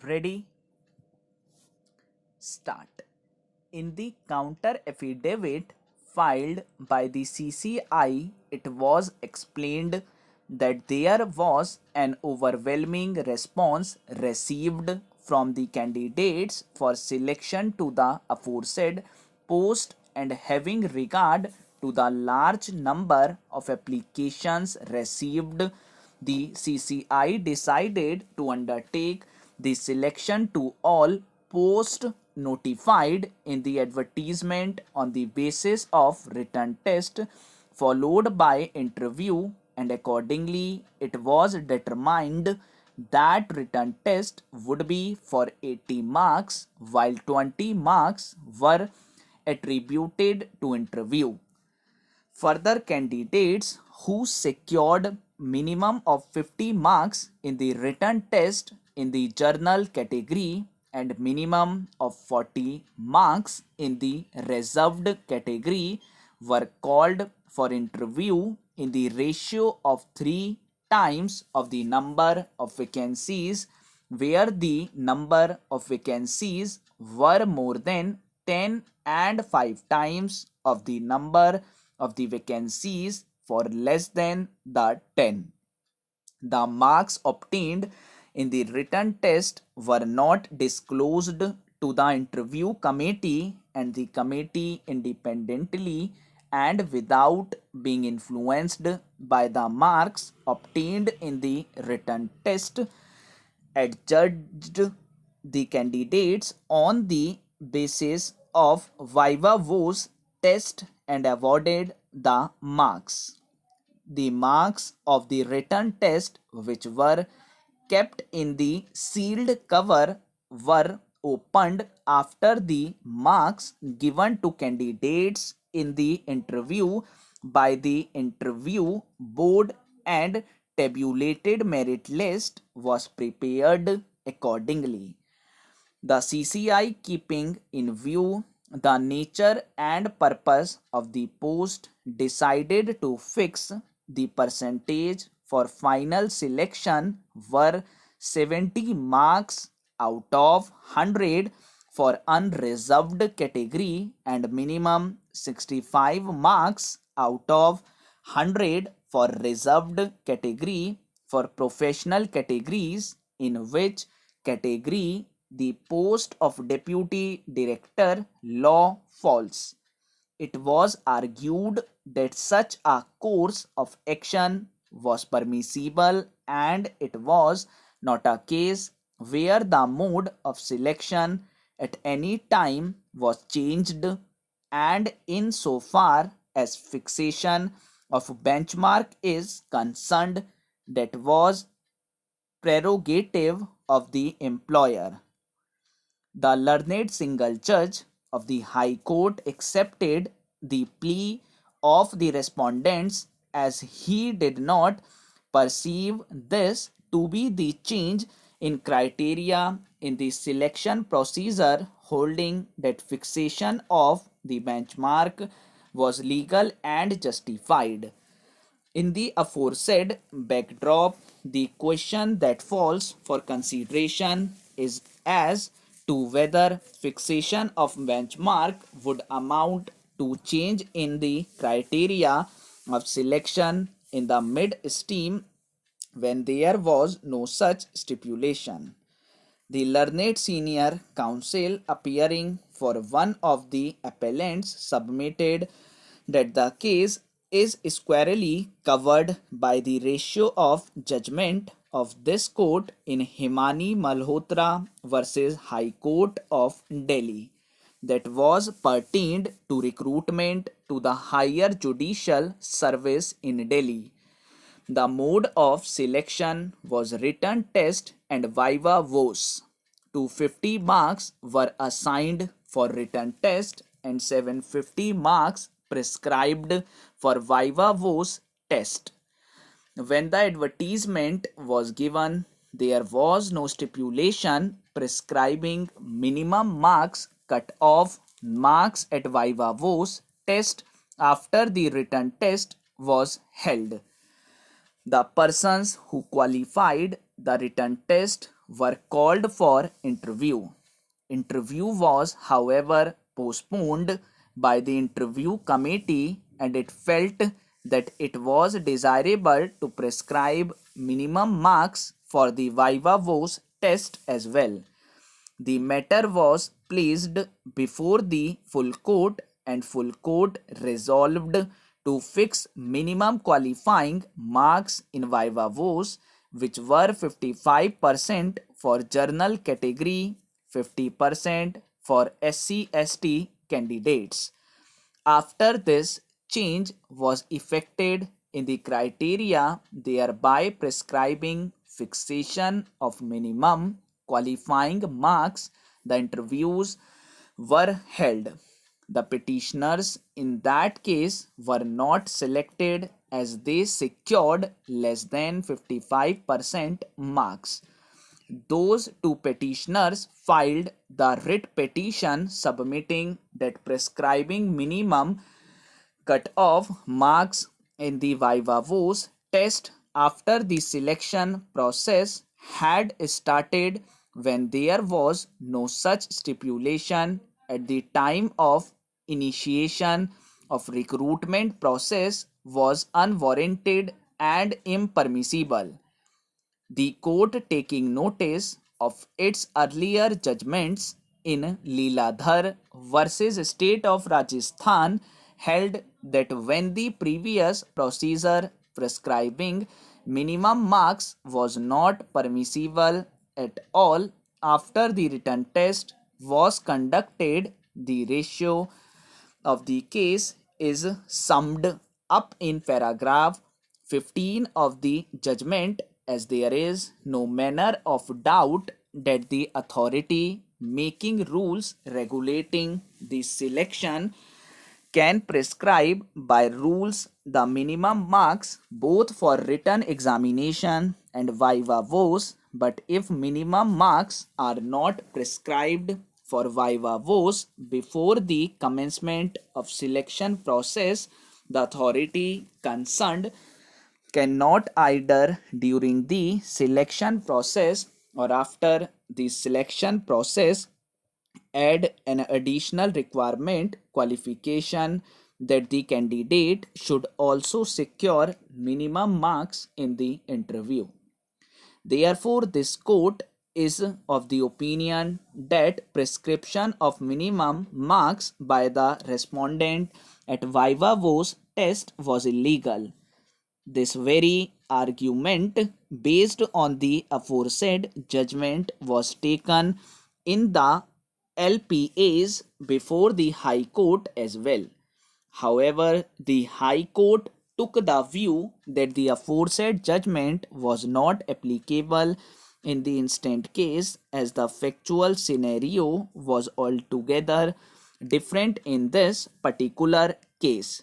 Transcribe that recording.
Ready? Start. In the counter affidavit filed by the CCI, it was explained that there was an overwhelming response received from the candidates for selection to the aforesaid post, and having regard to the large number of applications received, the CCI decided to undertake the selection to all post notified in the advertisement on the basis of written test followed by interview, and accordingly it was determined that written test would be for 80 marks while 20 marks were attributed to interview. Further, candidates who secured minimum of 50 marks in the written test in the journal category and minimum of 40 marks in the reserved category were called for interview in the ratio of 3 times of the number of vacancies, where the number of vacancies were more than 10 and 5 times of the number of the vacancies for less than the 10. The marks obtained in the written test were not disclosed to the interview committee, and the committee independently and without being influenced by the marks obtained in the written test adjudged the candidates on the basis of viva voce test and awarded the marks. The marks of the written test, which were kept in the sealed cover, were opened after the marks given to candidates in the interview by the interview board, and tabulated merit list was prepared accordingly. The CCI, keeping in view the nature and purpose of the post, decided to fix the percentage for final selection were 70 marks out of 100 for unreserved category and minimum 65 marks out of 100 for reserved category for professional categories, in which category the post of deputy director law falls. It was argued that such a course of action was permissible, and it was not a case where the mode of selection at any time was changed, and in so far as fixation of benchmark is concerned, that was prerogative of the employer. The learned single judge of the High Court accepted the plea of the respondents, as he did not perceive this to be the change in criteria in the selection procedure, holding that fixation of the benchmark was legal and justified. In the aforesaid backdrop, the question that falls for consideration is as to whether fixation of benchmark would amount to change in the criteria of selection in the mid-stream when there was no such stipulation. The learned senior counsel, appearing for one of the appellants, submitted that the case is squarely covered by the ratio of judgment of this court in Himani Malhotra versus High Court of Delhi, that was pertained to recruitment to the higher judicial service in Delhi. The mode of selection was written test and viva voce. 250 marks were assigned for written test and 750 marks prescribed for viva voce test. When the advertisement was given, there was no stipulation prescribing minimum marks cut off marks at viva voce test after the written test was held. The persons who qualified the written test were called for interview. Interview was, however, postponed by the interview committee, and it felt that it was desirable to prescribe minimum marks for the viva voce test as well. The matter was placed before the full court, and full court resolved to fix minimum qualifying marks in viva voce, which were 55% for journal category, 50% for SC/ST candidates. After this change was effected in the criteria, thereby prescribing fixation of minimum qualifying marks, the interviews were held. The petitioners in that case were not selected as they secured less than 55% marks. Those two petitioners filed the writ petition submitting that prescribing minimum cut-off marks in the viva voce test after the selection process had started when there was no such stipulation at the time of initiation of recruitment process was unwarranted and impermissible. The court, taking notice of its earlier judgments in Leeladhar versus State of Rajasthan, held that when the previous procedure prescribing minimum marks was not permissible at all after the written test was conducted, the ratio of the case is summed up in paragraph 15 of the judgment, as there is no manner of doubt that the authority making rules regulating the selection can prescribe by rules the minimum marks both for written examination and viva voce, but if minimum marks are not prescribed for viva voce before the commencement of selection process, the authority concerned cannot either during the selection process or after the selection process add an additional requirement qualification that the candidate should also secure minimum marks in the interview. Therefore, this court is of the opinion that prescription of minimum marks by the respondent at viva voce test was illegal. This very argument, based on the aforesaid judgment, was taken in the LPAs before the High Court as well. However, the High Court took the view that the aforesaid judgment was not applicable in the instant case, as the factual scenario was altogether different in this particular case.